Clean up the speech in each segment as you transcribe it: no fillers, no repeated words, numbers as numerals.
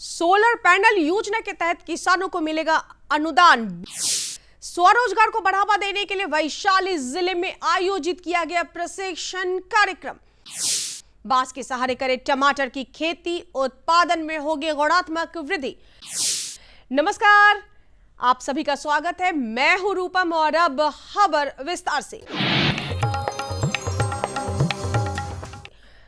Solar panel योजना के तहत किसानों को मिलेगा अनुदान। स्वरोजगार को बढ़ावा देने के लिए वैशाली जिले में आयोजित किया गया प्रशिक्षण कार्यक्रम। बांस के सहारे करे टमाटर की खेती, उत्पादन में होगी गुणात्मक वृद्धि। नमस्कार, आप सभी का स्वागत है। मैं हूं रूपम और अब खबर विस्तार से।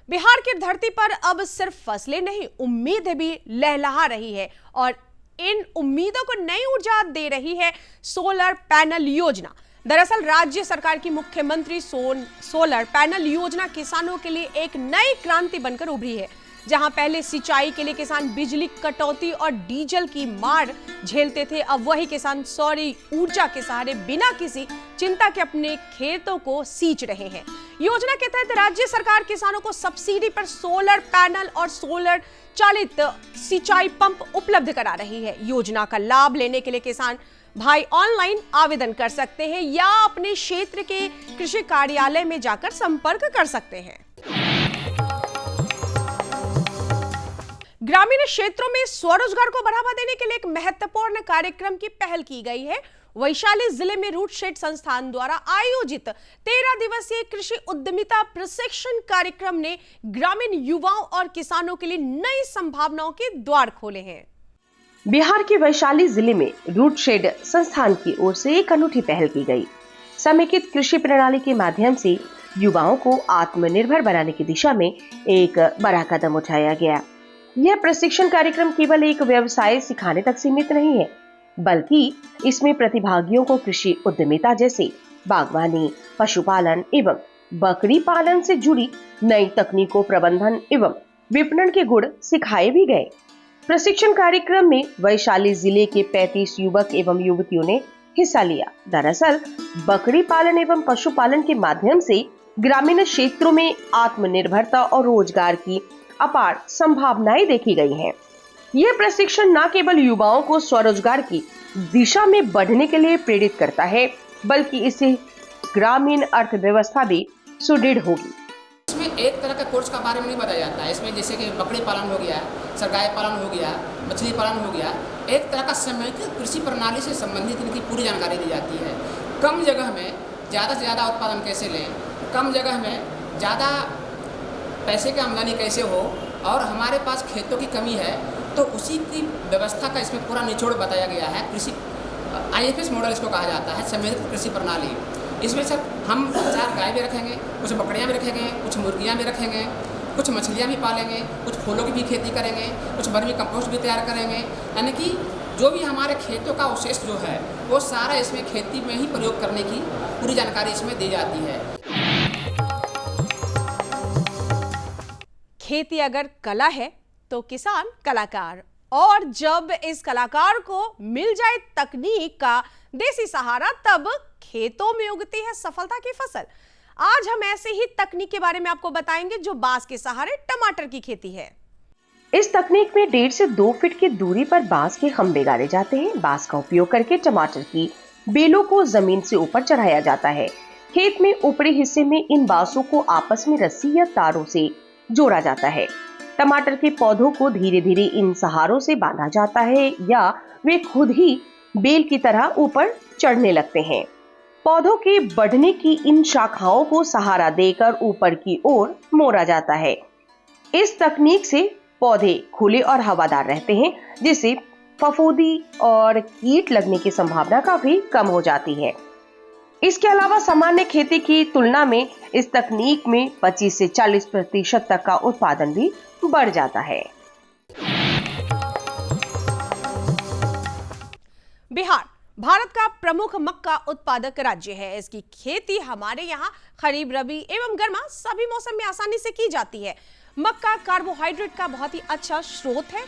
बिहार की धरती पर अब सिर्फ फसलें नहीं, उम्मीदें भी लहलहा रही है और इन उम्मीदों को नई ऊर्जा दे रही है सोलर पैनल योजना। दरअसल राज्य सरकार की मुख्यमंत्री सोलर पैनल योजना किसानों के लिए एक नई क्रांति बनकर उभरी है। जहां पहले सिंचाई के लिए किसान बिजली कटौती और डीजल की मार झेलते थे, अब वही किसान सौर ऊर्जा के सहारे बिना किसी चिंता के अपने खेतों को सींच रहे हैं। योजना के तहत राज्य सरकार किसानों को सब्सिडी पर सोलर पैनल और सोलर चालित सिंचाई पंप उपलब्ध करा रही है। योजना का लाभ लेने के लिए किसान भाई ऑनलाइन आवेदन कर सकते हैं या अपने क्षेत्र के कृषि कार्यालय में जाकर संपर्क कर सकते हैं। ग्रामीण क्षेत्रों में स्वरोजगार को बढ़ावा देने के लिए एक महत्वपूर्ण कार्यक्रम की पहल की गई है। वैशाली जिले में रूटशेड संस्थान द्वारा आयोजित 13 दिवसीय कृषि उद्यमिता प्रशिक्षण कार्यक्रम ने ग्रामीण युवाओं और किसानों के लिए नई संभावनाओं के द्वार खोले हैं। बिहार के वैशाली जिले में रूटशेड संस्थान की ओर से एक अनूठी पहल की गई। समेकित कृषि प्रणाली के माध्यम से युवाओं को आत्मनिर्भर बनाने की दिशा में एक बड़ा कदम उठाया गया। यह प्रशिक्षण कार्यक्रम केवल एक व्यवसाय सिखाने तक सीमित नहीं है, बल्कि इसमें प्रतिभागियों को कृषि उद्यमिता जैसे बागवानी, पशुपालन एवं बकरी पालन से जुड़ी नई तकनीकों, प्रबंधन एवं विपणन के गुण सिखाए भी गए। प्रशिक्षण कार्यक्रम में वैशाली जिले के 35 युवक एवं युवतियों ने हिस्सा लिया। दरअसल बकरी पालन एवं पशुपालन के माध्यम से ग्रामीण क्षेत्रों में आत्मनिर्भरता और रोजगार की अपार संभावनाएं देखी गई हैं। यह प्रशिक्षण न केवल युवाओं को स्वरोजगार की दिशा में बढ़ने के लिए प्रेरित करता है, बल्कि इससे ग्रामीण अर्थव्यवस्था भी सुदृढ़ होगी। इसमें एक तरह का कोर्स का बारे में नहीं बताया जाता है। इसमें जैसे कि बकरी पालन हो गया, सरगाय पालन हो गया, मछली पालन हो गया, एक तरह का समेकित कृषि प्रणाली से संबंधित इनकी पूरी जानकारी दी जाती है। कम जगह में ज़्यादा से ज़्यादा उत्पादन कैसे लें, कम जगह में ज़्यादा पैसे की आमदनी कैसे हो, और हमारे पास खेतों की कमी है तो उसी की व्यवस्था का इसमें पूरा निचोड़ बताया गया है। कृषि IFS मॉडल इसको कहा जाता है, समेकित कृषि प्रणाली। इसमें सर हम 4 गाय भी रखेंगे, कुछ बकरियां भी रखेंगे, कुछ मुर्गियां भी रखेंगे, कुछ मछलियां भी पालेंगे, कुछ फूलों की भी खेती करेंगे, कुछ वर्मी कंपोस्ट भी तैयार करेंगे। यानी कि जो भी हमारे खेतों का अवशेष जो है वो सारा इसमें खेती में ही प्रयोग करने की पूरी जानकारी इसमें दी जाती है। खेती अगर कला है तो किसान कलाकार, और जब इस कलाकार को मिल जाए तकनीक का देसी सहारा, तब खेतों में उगती है सफलता की फसल। आज हम ऐसे ही तकनीक के बारे में आपको बताएंगे जो बांस के सहारे टमाटर की खेती है। इस तकनीक में 1.5 से 2 फीट की दूरी पर बांस के खंभे गाड़े जाते हैं। बांस का उपयोग करके टमाटर की बेलों को जमीन से ऊपर चढ़ाया जाता है। खेत में ऊपरी हिस्से में इन बांसों को आपस में रस्सी या तारों से जोड़ा जाता है। टमाटर के पौधों को धीरे धीरे इन सहारों से बांधा जाता है या वे खुद ही बेल की तरह ऊपर चढ़ने लगते हैं। पौधों के बढ़ने की इन शाखाओं को सहारा देकर ऊपर की ओर मोड़ा जाता है। इस तकनीक से पौधे खुले और हवादार रहते हैं, जिससे फफूंदी और कीट लगने की संभावना काफी कम हो जाती है। इसके अलावा सामान्य खेती की तुलना में इस तकनीक में 25 से 40% तक का उत्पादन भी बढ़ जाता है। बिहार भारत का प्रमुख मक्का उत्पादक राज्य है। इसकी खेती हमारे यहाँ खरीफ, रबी एवं गर्मा सभी मौसम में आसानी से की जाती है। मक्का कार्बोहाइड्रेट का बहुत ही अच्छा स्रोत है।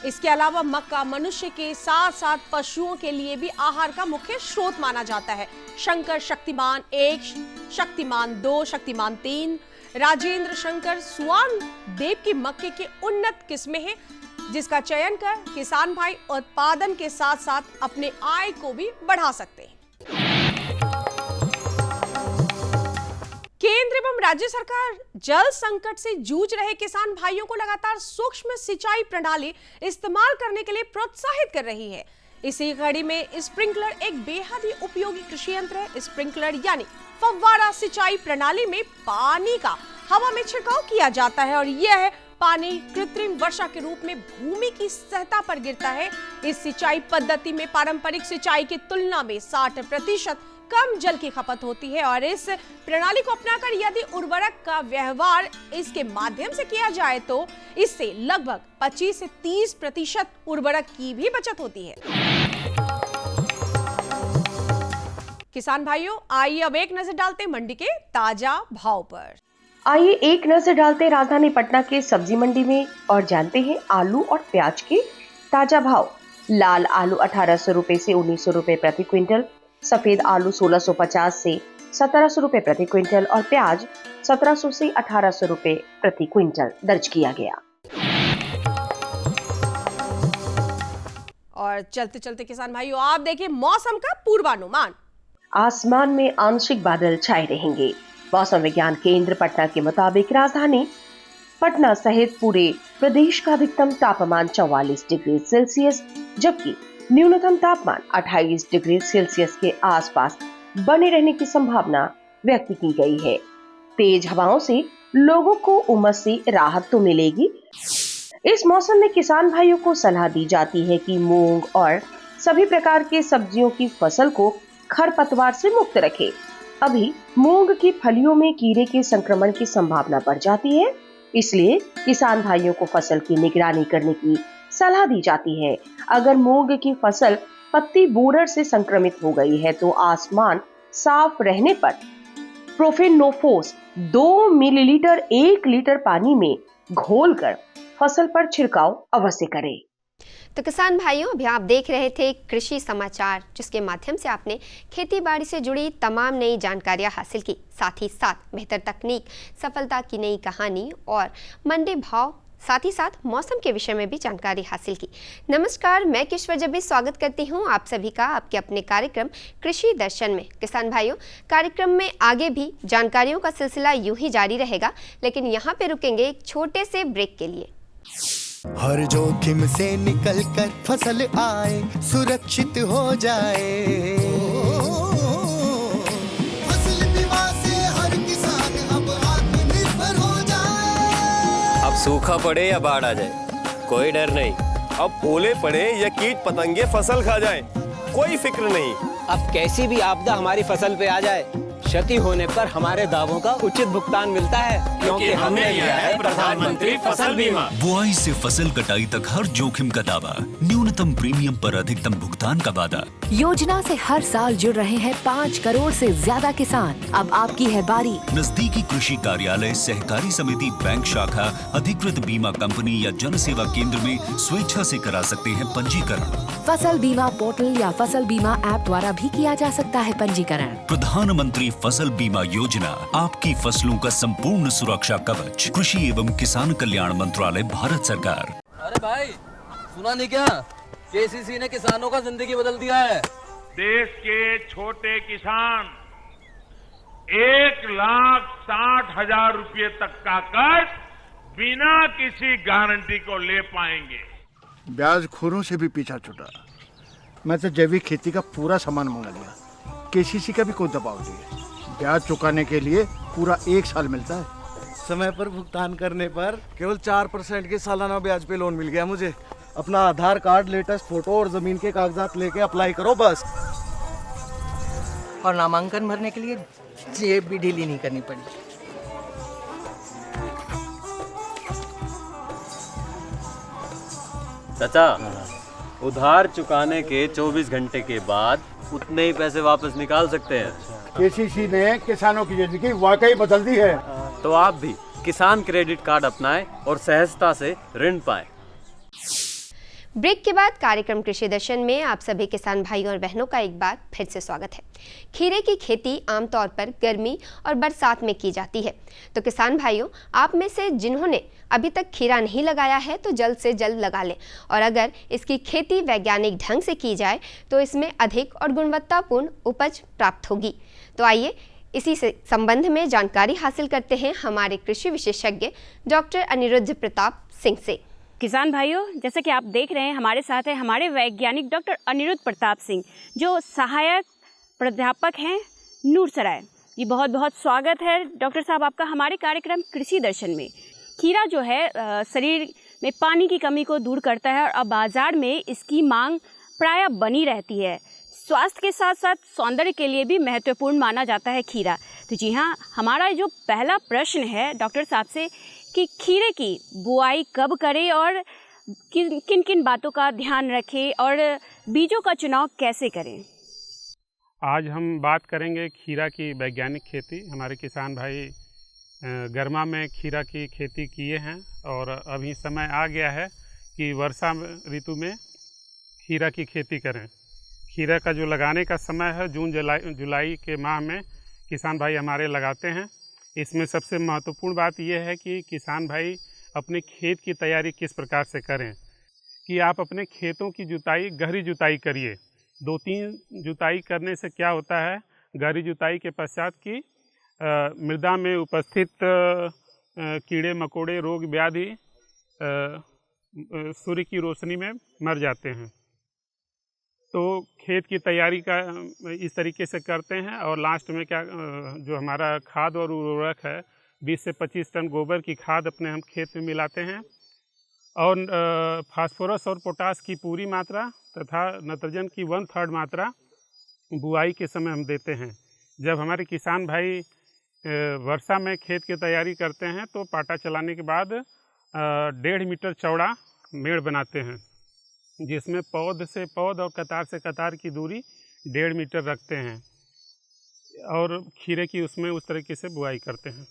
इसके अलावा मक्का मनुष्य के साथ साथ पशुओं के लिए भी आहार का मुख्य स्रोत माना जाता है। शंकर शक्तिमान 1, शक्तिमान 2, शक्तिमान 3, राजेंद्र शंकर, सुवान देव की मक्के के उन्नत किस्में हैं। जिसका चयन कर किसान भाई उत्पादन के साथ साथ अपने आय को भी बढ़ा सकते हैं। केंद्र एवं राज्य सरकार जल संकट से जूझ रहे किसान भाइयों को लगातार सूक्ष्म सिंचाई प्रणाली इस्तेमाल करने के लिए प्रोत्साहित कर रही है। इसी कड़ी में स्प्रिंकलर एक बेहद ही उपयोगी कृषि यंत्र है। स्प्रिंकलर यानी फव्वारा सिंचाई प्रणाली में पानी का हवा में छिड़काव किया जाता है और यह पानी कृत्रिम वर्षा के रूप में भूमि की सतह पर गिरता है। इस सिंचाई पद्धति में पारंपरिक सिंचाई की तुलना में 60% कम जल की खपत होती है और इस प्रणाली को अपनाकर यदि उर्वरक का व्यवहार इसके माध्यम से किया जाए तो इससे लगभग 25 से 30% उर्वरक की भी बचत होती है। किसान भाइयों, आइए अब एक नजर डालते मंडी के ताजा भाव पर। आइए एक नजर डालते राजधानी पटना के सब्जी मंडी में और जानते हैं आलू और प्याज के ताजा भाव। लाल आलू 1800 रुपए से 1900 रुपए प्रति क्विंटल, सफेद आलू 1650 से 1700 रुपए प्रति क्विंटल और प्याज 1700 से 1800 रुपए प्रति क्विंटल दर्ज किया गया। और चलते चलते किसान भाइयों, आप देखिए मौसम का पूर्वानुमान। आसमान में आंशिक बादल छाए रहेंगे। मौसम विज्ञान केंद्र पटना के मुताबिक राजधानी पटना सहित पूरे प्रदेश का अधिकतम तापमान 44 डिग्री सेल्सियस जबकि न्यूनतम तापमान 28 डिग्री सेल्सियस के आसपास बने रहने की संभावना व्यक्त की गई है। तेज हवाओं से लोगों को उमस से राहत तो मिलेगी। इस मौसम में किसान भाइयों को सलाह दी जाती है कि मूंग और सभी प्रकार के सब्जियों की फसल को खरपतवार से मुक्त रखें। अभी मूंग की फलियों में कीड़े के संक्रमण की संभावना बढ़ जाती है, इसलिए किसान भाइयों को फसल की निगरानी करने की सलाह दी जाती है। अगर मूंग की फसल पत्ती बोरर से संक्रमित हो गई है तो आसमान साफ रहने पर प्रोफेनोफोस 2 मिलीलीटर 1 लीटर पानी में घोलकर फसल पर छिड़काव अवश्य करें। तो किसान भाइयों, अभी आप देख रहे थे कृषि समाचार, जिसके माध्यम से आपने खेती बाड़ी से जुड़ी तमाम नई जानकारियां हासिल की, साथ ही साथ बेहतर तकनीक, सफलता की नई कहानी और मंडी भाव, साथ ही साथ मौसम के विषय में भी जानकारी हासिल की। नमस्कार, मैं किश्वर जब्बी स्वागत करती हूं आप सभी का आपके अपने कार्यक्रम कृषि दर्शन में। किसान भाइयों, कार्यक्रम में आगे भी जानकारियों का सिलसिला यूं ही जारी रहेगा, लेकिन यहाँ पे रुकेंगे एक छोटे से ब्रेक के लिए। हर जोखिम से निकल कर फसल आए, सुरक्षित हो जाए। फसल बीमा से हर किसान अब आत्मनिर्भर हो जाए। अब सूखा पड़े या बाढ़ आ जाए, कोई डर नहीं। अब ओले पड़े या कीट पतंगे फसल खा जाए, कोई फिक्र नहीं। अब कैसी भी आपदा हमारी फसल पे आ जाए, क्षति होने पर हमारे दावों का उचित भुगतान मिलता है, क्योंकि हमने लिया है प्रधानमंत्री फसल बीमा। बुआई से फसल कटाई तक हर जोखिम का दावा, न्यूनतम प्रीमियम पर अधिकतम भुगतान का वादा। योजना से हर साल जुड़ रहे हैं 5 करोड़ से ज्यादा किसान। अब आपकी है बारी। नजदीकी कृषि कार्यालय, सहकारी समिति, बैंक शाखा, अधिकृत बीमा कंपनी या जन सेवा केंद्र में स्वेच्छा से करा सकते हैं पंजीकरण। फसल बीमा पोर्टल या फसल बीमा ऐप द्वारा भी किया जा सकता है पंजीकरण। प्रधानमंत्री फसल बीमा योजना, आपकी फसलों का संपूर्ण सुरक्षा कवच। कृषि एवं किसान कल्याण मंत्रालय, भारत सरकार। अरे भाई, सुना नहीं क्या? केसीसी ने किसानों का जिंदगी बदल दिया है। देश के छोटे किसान 1,60,000 रुपए तक का कर्ज बिना किसी गारंटी को ले पाएंगे। ब्याज खोरों से भी पीछा छूटा। मैं तो जैविक खेती का पूरा सामान मंगा लिया, केसीसी का भी कोई दबाव नहीं है। ब्याज चुकाने के लिए पूरा 1 साल मिलता है। समय पर भुगतान करने पर केवल 4% के सालाना ब्याज पे लोन मिल गया मुझे। अपना आधार कार्ड, लेटेस्ट फोटो और जमीन के कागजात लेके अप्लाई करो बस। और नामांकन भरने के लिए जेब भी ढीली नहीं करनी पड़ी। चाचा, उधार चुकाने के 24 घंटे के बाद उतने ही पैसे वापस निकाल सकते हैं। केसीसी ने किसानों की जिंदगी वाकई बदल दी है। तो आप भी किसान क्रेडिट कार्ड अपनाएं और सहजता से ऋण पाएं। ब्रेक के बाद कार्यक्रम कृषि दर्शन में आप सभी किसान भाइयों और बहनों का एक बार फिर से स्वागत है। खीरे की खेती आमतौर पर गर्मी और बरसात में की जाती है, तो किसान भाइयों, आप में से जिन्होंने अभी तक खीरा नहीं लगाया है तो जल्द से जल्द लगा लें, और अगर इसकी खेती वैज्ञानिक ढंग से की जाए तो इसमें अधिक और गुणवत्तापूर्ण उपज प्राप्त होगी। तो आइए इसी से संबंध में जानकारी हासिल करते हैं हमारे कृषि विशेषज्ञ डॉक्टर अनिरुद्ध प्रताप सिंह से। किसान भाइयों, जैसे कि आप देख रहे हैं हमारे साथ है हमारे वैज्ञानिक डॉक्टर अनिरुद्ध प्रताप सिंह, जो सहायक प्राध्यापक हैं नूरसराय। ये बहुत बहुत स्वागत है डॉक्टर साहब आपका हमारे कार्यक्रम कृषि दर्शन में। खीरा जो है शरीर में पानी की कमी को दूर करता है और अब बाज़ार में इसकी मांग प्रायः बनी रहती है। स्वास्थ्य के साथ साथ सौंदर्य के लिए भी महत्वपूर्ण माना जाता है खीरा। तो जी हाँ, हमारा जो पहला प्रश्न है डॉक्टर साहब से कि खीरे की बुआई कब करें और किन किन बातों का ध्यान रखें और बीजों का चुनाव कैसे करें। आज हम बात करेंगे खीरा की वैज्ञानिक खेती। हमारे किसान भाई गर्मा में खीरा की खेती किए हैं और अभी समय आ गया है कि वर्षा ऋतु में खीरा की खेती करें। खीरा का जो लगाने का समय है जून जुलाई के माह में किसान भाई हमारे लगाते हैं। इसमें सबसे महत्वपूर्ण बात यह है कि किसान भाई अपने खेत की तैयारी किस प्रकार से करें कि आप अपने खेतों की जुताई गहरी जुताई करिए। 2-3 जुताई करने से क्या होता है, गहरी जुताई के पश्चात की मृदा में उपस्थित कीड़े मकोड़े रोग व्याधि सूर्य की रोशनी में मर जाते हैं। तो खेत की तैयारी का इस तरीके से करते हैं और लास्ट में क्या जो हमारा खाद और उर्वरक है 20 से 25 टन गोबर की खाद अपने हम खेत में मिलाते हैं और फास्फोरस और पोटास की पूरी मात्रा तथा नाइट्रोजन की 1/3 मात्रा बुआई के समय हम देते हैं। जब हमारे किसान भाई वर्षा में खेत की तैयारी करते हैं तो पाटा चलाने के बाद 1.5 मीटर चौड़ा मेड़ बनाते हैं, जिसमें पौध से पौध और कतार से कतार की दूरी 1.5 मीटर रखते हैं और खीरे की उसमें उस तरीके से बुआई करते हैं।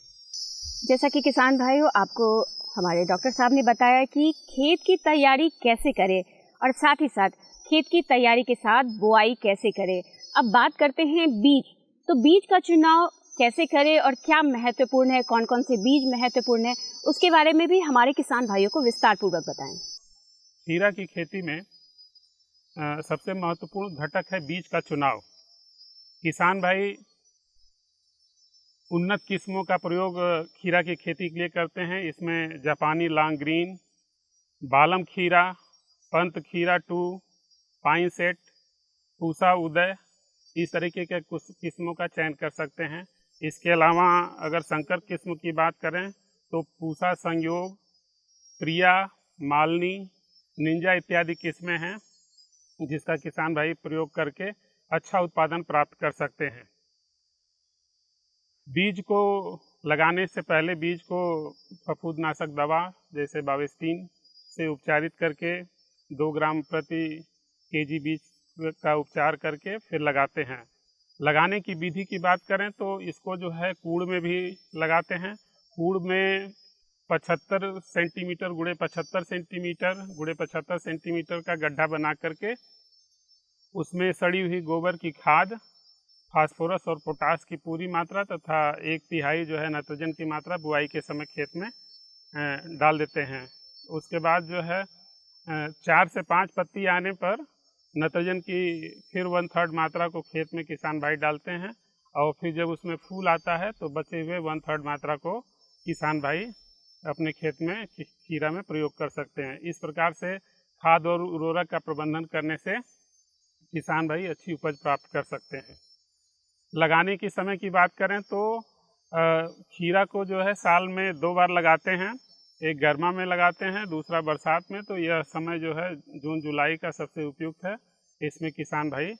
जैसा कि किसान भाइयों, आपको हमारे डॉक्टर साहब ने बताया कि खेत की तैयारी कैसे करें और साथ ही साथ खेत की तैयारी के साथ बुआई कैसे करें। अब बात करते हैं बीज। तो बीज का चुनाव कैसे करें और क्या महत्वपूर्ण है, कौन कौन से बीज महत्वपूर्ण है, उसके बारे में भी हमारे किसान भाइयों को विस्तार पूर्वक बताएं। खीरा की खेती में सबसे महत्वपूर्ण घटक है बीज का चुनाव। किसान भाई उन्नत किस्मों का प्रयोग खीरा की खेती के लिए करते हैं। इसमें जापानी लॉन्ग ग्रीन, बालम खीरा, पंत खीरा 2, पाइन सेट, पूसा उदय, इस तरीके के कुछ किस्मों का चयन कर सकते हैं। इसके अलावा अगर संकर किस्म की बात करें तो पूसा संयोग, प्रिया, मालनी, निंजा इत्यादि किस्में हैं जिसका किसान भाई प्रयोग करके अच्छा उत्पादन प्राप्त कर सकते हैं। बीज को लगाने से पहले बीज को फफूंदनाशक दवा जैसे बावेस्टीन से उपचारित करके 2 ग्राम प्रति केजी बीज का उपचार करके फिर लगाते हैं। लगाने की विधि की बात करें तो इसको जो है कूड़ में भी लगाते हैं। कूड़ में 75 सेंटीमीटर गुणे 75 सेंटीमीटर गुणे 75 सेंटीमीटर का गड्ढा बना करके उसमें सड़ी हुई गोबर की खाद, फास्फोरस और पोटास की पूरी मात्रा तथा 1/3 जो है नाइट्रोजन की मात्रा बुआई के समय खेत में डाल देते हैं। उसके बाद जो है 4 से 5 पत्ती आने पर नाइट्रोजन की फिर 1/3 मात्रा को खेत में किसान भाई डालते हैं और फिर जब उसमें फूल आता है तो बचे हुए 1/3 मात्रा को किसान भाई अपने खेत में खीरा में प्रयोग कर सकते हैं। इस प्रकार से खाद और उर्वरक का प्रबंधन करने से किसान भाई अच्छी उपज प्राप्त कर सकते हैं। लगाने के समय की बात करें तो खीरा को जो है साल में 2 बार लगाते हैं, एक गर्मा में लगाते हैं, दूसरा बरसात में। तो यह समय जो है जून जुलाई का सबसे उपयुक्त है। इसमें किसान भाई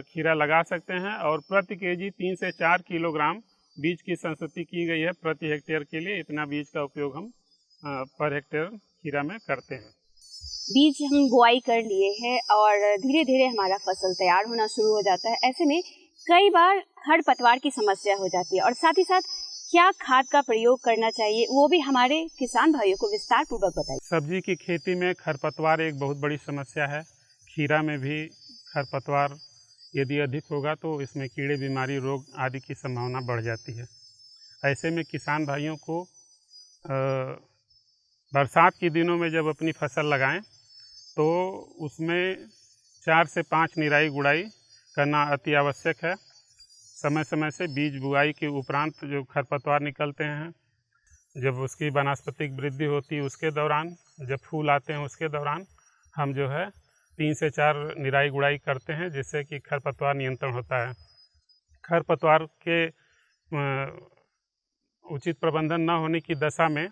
खीरा लगा सकते हैं और प्रति केजी 3 से 4 किलोग्राम बीज की संस्तुति की गई है प्रति हेक्टेयर के लिए। इतना बीज का उपयोग हम पर हेक्टेयर खीरा में करते हैं। बीज हम बुआई कर लिए हैं और धीरे धीरे हमारा फसल तैयार होना शुरू हो जाता है। ऐसे में कई बार खरपतवार की समस्या हो जाती है और साथ ही साथ क्या खाद का प्रयोग करना चाहिए, वो भी हमारे किसान भाइयों को विस्तार पूर्वक बताइए। सब्जी की खेती में खरपतवार एक बहुत बड़ी समस्या है। खीरा में भी खरपतवार यदि अधिक होगा तो इसमें कीड़े, बीमारी, रोग आदि की संभावना बढ़ जाती है। ऐसे में किसान भाइयों को बरसात के दिनों में जब अपनी फसल लगाएं तो उसमें 4 से 5 निराई गुड़ाई करना अति आवश्यक है। समय समय से बीज बुआई के उपरांत जो खरपतवार निकलते हैं, जब उसकी वानस्पतिक वृद्धि होती है उसके दौरान, जब फूल आते हैं उसके दौरान हम जो है 3 से 4 निराई गुड़ाई करते हैं, जिससे कि खरपतवार नियंत्रण होता है। खरपतवार के उचित प्रबंधन न होने की दशा में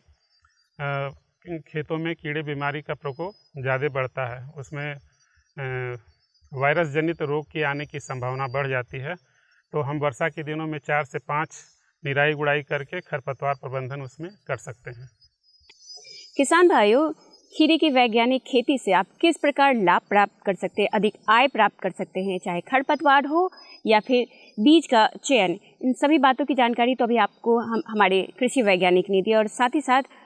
खेतों में कीड़े बीमारी का प्रकोप ज़्यादा बढ़ता है। उसमें वायरस जनित रोग के आने की संभावना बढ़ जाती है। तो हम वर्षा के दिनों में 4 से 5 निराई गुड़ाई करके खरपतवार प्रबंधन उसमें कर सकते हैं। किसान भाइयों, खीरे की वैज्ञानिक खेती से आप किस प्रकार लाभ प्राप्त कर सकते हैं, अधिक आय प्राप्त कर सकते हैं, चाहे खरपतवार हो या फिर बीज का चयन, इन सभी बातों की जानकारी तो अभी आपको हमारे कृषि वैज्ञानिक ने दी और साथ ही साथ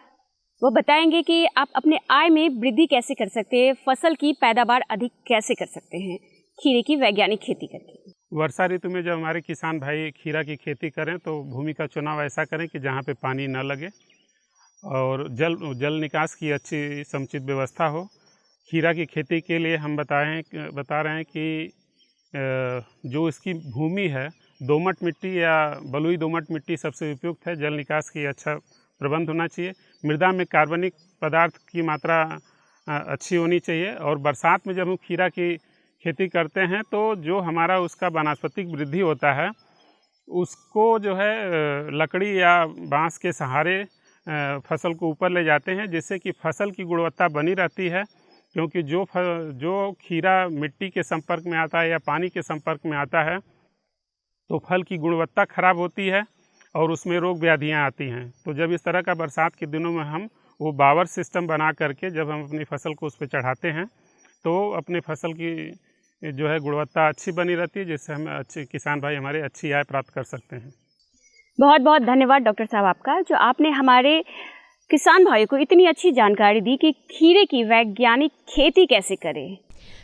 वो बताएंगे कि आप अपने आय में वृद्धि कैसे कर सकते हैं, फसल की पैदावार अधिक कैसे कर सकते हैं खीरे की वैज्ञानिक खेती करके। वर्षा ऋतु में जब हमारे किसान भाई खीरा की खेती करें तो भूमि का चुनाव ऐसा करें कि जहाँ पे पानी न लगे और जल निकास की अच्छी समुचित व्यवस्था हो। खीरा की खेती के लिए हम बता रहे हैं कि जो इसकी भूमि है, दोमट मिट्टी या बलुई दोमट मिट्टी सबसे उपयुक्त है। जल निकास की अच्छा प्रबंध होना चाहिए। मृदा में कार्बनिक पदार्थ की मात्रा अच्छी होनी चाहिए। और बरसात में जब हम खीरा की खेती करते हैं तो जो हमारा उसका वानस्पतिक वृद्धि होता है उसको जो है लकड़ी या बांस के सहारे फसल को ऊपर ले जाते हैं, जिससे कि फसल की गुणवत्ता बनी रहती है। क्योंकि जो खीरा मिट्टी के संपर्क में आता है या पानी के संपर्क में आता है तो फल की गुणवत्ता खराब होती है और उसमें रोग व्याधियाँ आती हैं। तो जब इस तरह का बरसात के दिनों में हम वो बावर सिस्टम बना करके जब हम अपनी फसल को उस पर चढ़ाते हैं तो अपने फसल की जो है गुणवत्ता अच्छी बनी रहती है, जिससे हम अच्छे किसान भाई हमारे अच्छी आय प्राप्त कर सकते हैं। बहुत बहुत धन्यवाद डॉक्टर साहब आपका, जो आपने हमारे किसान भाइयों को इतनी अच्छी जानकारी दी कि खीरे की वैज्ञानिक खेती कैसे करें।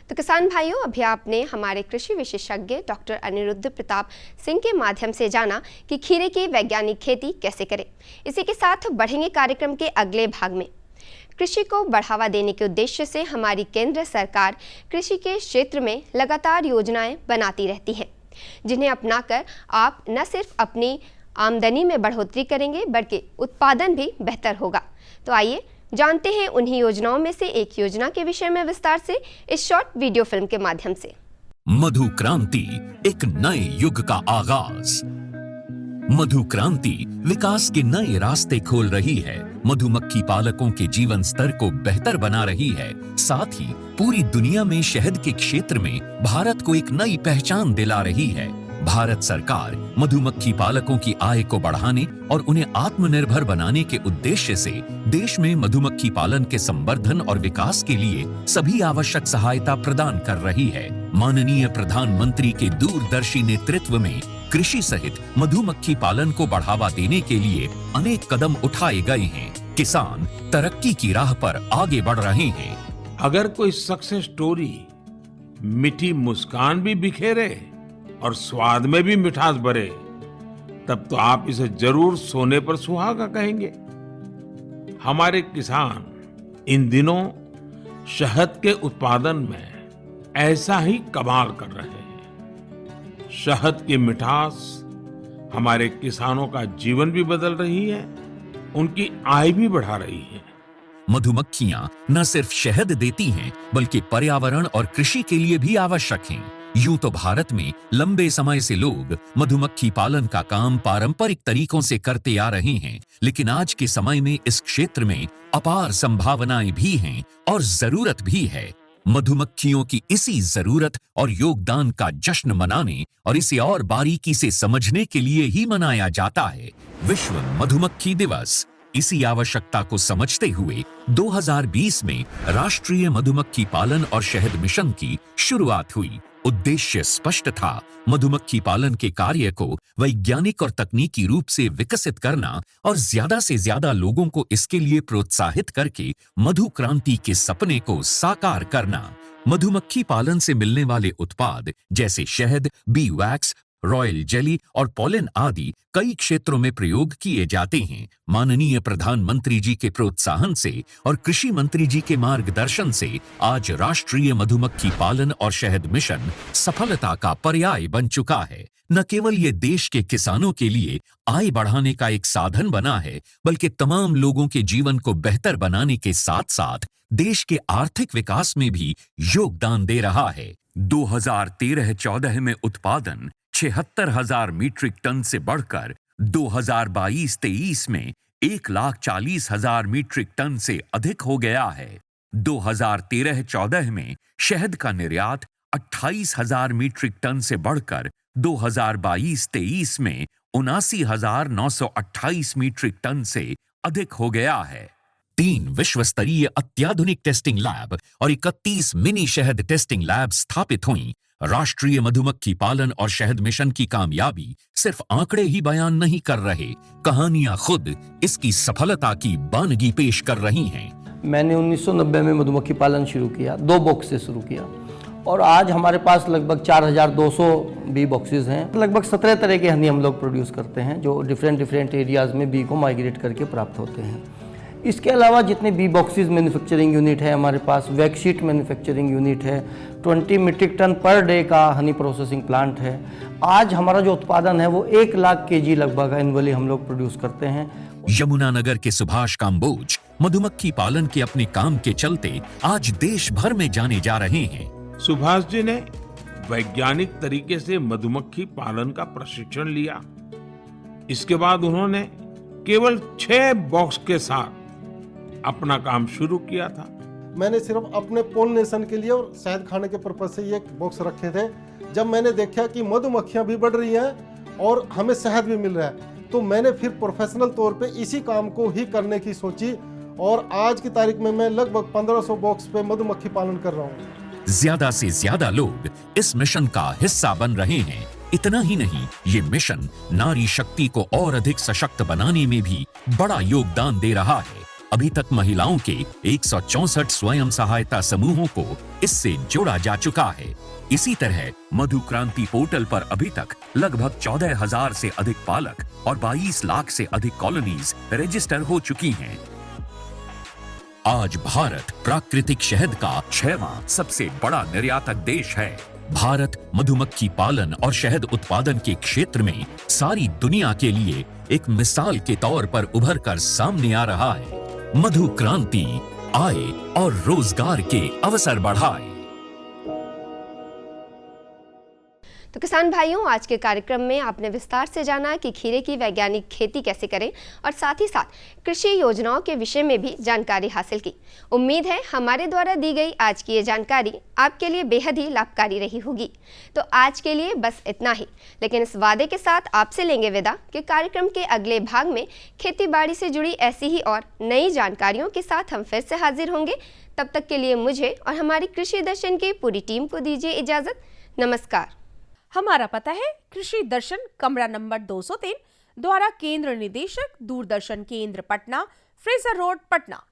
तो किसान भाइयों, अभी आपने हमारे कृषि विशेषज्ञ डॉक्टर अनिरुद्ध प्रताप सिंह के माध्यम से जाना कि खीरे की वैज्ञानिक खेती कैसे करें। इसी के साथ बढ़ेंगे कार्यक्रम के अगले भाग में। कृषि को बढ़ावा देने के उद्देश्य से हमारी केंद्र सरकार कृषि के क्षेत्र में लगातार योजनाएं बनाती रहती है, जिन्हें अपनाकर आप न सिर्फ अपनी आमदनी में बढ़ोतरी करेंगे बल्कि उत्पादन भी बेहतर होगा। तो आइए जानते हैं उन्हीं योजनाओं में से एक योजना के विषय में विस्तार से इस शॉर्ट वीडियो फिल्म के माध्यम से। मधु क्रांति, एक नए युग का आगाज। मधु क्रांति विकास के नए रास्ते खोल रही है, मधुमक्खी पालकों के जीवन स्तर को बेहतर बना रही है, साथ ही पूरी दुनिया में शहद के क्षेत्र में भारत को एक नई पहचान दिला रही है। भारत सरकार मधुमक्खी पालकों की आय को बढ़ाने और उन्हें आत्मनिर्भर बनाने के उद्देश्य से देश में मधुमक्खी पालन के संवर्धन और विकास के लिए सभी आवश्यक सहायता प्रदान कर रही है। माननीय प्रधानमंत्री के दूरदर्शी नेतृत्व में कृषि सहित मधुमक्खी पालन को बढ़ावा देने के लिए अनेक कदम उठाए गए हैं। किसान तरक्की की राह पर आगे बढ़ रहे हैं। अगर कोई सक्सेस स्टोरी मीठी मुस्कान भी बिखेरे और स्वाद में भी मिठास भरे, तब तो आप इसे जरूर सोने पर सुहागा कहेंगे। हमारे किसान इन दिनों शहद के उत्पादन में ऐसा ही कमाल कर रहे हैं। शहद की मिठास हमारे किसानों का जीवन भी बदल रही है, उनकी आय भी बढ़ा रही है। मधुमक्खियां न सिर्फ शहद देती हैं, बल्कि पर्यावरण और कृषि के लिए भी आवश्यक हैं। यूं तो भारत में लंबे समय से लोग मधुमक्खी पालन का काम पारंपरिक तरीकों से करते आ रहे हैं, लेकिन आज के समय में इस क्षेत्र में अपार संभावनाएं भी हैं और जरूरत भी है। मधुमक्खियों की इसी जरूरत और योगदान का जश्न मनाने और इसे और बारीकी से समझने के लिए ही मनाया जाता है विश्व मधुमक्खी दिवस। इसी आवश्यकता को समझते हुए 2020 में राष्ट्रीय मधुमक्खी पालन और शहद मिशन की शुरुआत हुई। उद्देश्य स्पष्ट था, मधुमक्खी पालन के कार्य को वैज्ञानिक और तकनीकी रूप से विकसित करना और ज्यादा से ज्यादा लोगों को इसके लिए प्रोत्साहित करके मधु क्रांति के सपने को साकार करना। मधुमक्खी पालन से मिलने वाले उत्पाद जैसे शहद, बी वैक्स, रॉयल जेली और पॉलन आदि कई क्षेत्रों में प्रयोग किए जाते हैं। माननीय प्रधानमंत्री जी के प्रोत्साहन से और कृषि मंत्री जी के मार्गदर्शन से आज राष्ट्रीय मधुमक्खी पालन और शहद मिशन सफलता का पर्याय बन चुका है। न केवल ये देश के किसानों के लिए आय बढ़ाने का एक साधन बना है, बल्कि तमाम लोगों के जीवन को बेहतर बनाने के साथ साथ देश के आर्थिक विकास में भी योगदान दे रहा है। 2013-14 में उत्पादन 76,000 मीट्रिक टन से बढ़कर 2022-23 में 1,40,000 मीट्रिक टन से अधिक हो गया है। 2013-14 में शहद का निर्यात 28,000 मीट्रिक टन से बढ़कर 2022-23 में 79,928 मीट्रिक टन से अधिक हो गया है। 3 विश्व स्तरीय अत्याधुनिक टेस्टिंग लैब और 31 मिनी शहद टेस्टिंग लैब स्थापित हुई। राष्ट्रीय मधुमक्खी पालन और शहद मिशन की कामयाबी सिर्फ आंकड़े ही बयान नहीं कर रहे, कहानियां खुद इसकी सफलता की बानगी पेश कर रही हैं। मैंने 1990 में मधुमक्खी पालन शुरू किया, 2 बॉक्स से शुरू किया और आज हमारे पास लगभग 4,200 बी बॉक्सेस हैं। लगभग 17 तरह के हनी हम लोग प्रोड्यूस करते हैं जो डिफरेंट एरियाज़ में बी को माइग्रेट करके प्राप्त होते हैं। इसके अलावा जितने बी बॉक्सेस मैन्युफैक्चरिंग यूनिट है हमारे पास, वैक्सीट मैन्युफैक्चरिंग यूनिट है, 20 मीट्रिक टन पर डे का हनी प्रोसेसिंग प्लांट है। आज हमारा जो उत्पादन है वो 1 लाख केजी लगभग एनुअली हम लोग प्रोड्यूस करते हैं। यमुनानगर के सुभाष काम्बोज मधुमक्खी पालन के अपने काम के चलते आज देश भर में जाने जा रहे हैं। सुभाष जी ने वैज्ञानिक तरीके से मधुमक्खी पालन का प्रशिक्षण लिया। इसके बाद उन्होंने केवल 6 बॉक्स के साथ अपना काम शुरू किया था। मैंने सिर्फ अपने पोलिनेशन के लिए और शहद खाने के पर्पज से ये बॉक्स रखे थे। जब मैंने देखा कि मधुमक्खियां भी बढ़ रही हैं और हमें शहद भी मिल रहा है, तो मैंने फिर प्रोफेशनल तौर पे इसी काम को ही करने की सोची और आज की तारीख में मैं लगभग 1500 बॉक्स पे मधुमक्खी पालन कर रहा हूँ। ज्यादा से ज्यादा लोग इस मिशन का हिस्सा बन रहे हैं। इतना ही नहीं, ये मिशन नारी शक्ति को और अधिक सशक्त बनाने में भी बड़ा योगदान दे रहा है। अभी तक महिलाओं के 164 स्वयं सहायता समूहों को इससे जोड़ा जा चुका है। इसी तरह मधु क्रांति पोर्टल पर अभी तक लगभग 14,000 से अधिक पालक और 22 लाख से अधिक कॉलोनीज रजिस्टर हो चुकी हैं। आज भारत प्राकृतिक शहद का 6वां सबसे बड़ा निर्यातक देश है। भारत मधुमक्खी पालन और शहद उत्पादन के क्षेत्र में सारी दुनिया के लिए एक मिसाल के तौर पर उभर कर सामने आ रहा है। मधु क्रांति आय और रोजगार के अवसर बढ़ाए। तो किसान भाइयों, आज के कार्यक्रम में आपने विस्तार से जाना कि खीरे की वैज्ञानिक खेती कैसे करें और साथ ही साथ कृषि योजनाओं के विषय में भी जानकारी हासिल की। उम्मीद है हमारे द्वारा दी गई आज की ये जानकारी आपके लिए बेहद ही लाभकारी रही होगी। तो आज के लिए बस इतना ही, लेकिन इस वादे के साथ आपसे लेंगे विदा कि कार्यक्रम के अगले भाग में खेती बाड़ी से जुड़ी ऐसी ही और नई जानकारियों के साथ हम फिर से हाजिर होंगे। तब तक के लिए मुझे और हमारी कृषि दर्शन की पूरी टीम को दीजिए इजाज़त। नमस्कार। हमारा पता है कृषि दर्शन, कमरा नंबर 203, द्वारा केंद्र निदेशक, दूरदर्शन केंद्र पटना, फ्रेजर रोड, पटना।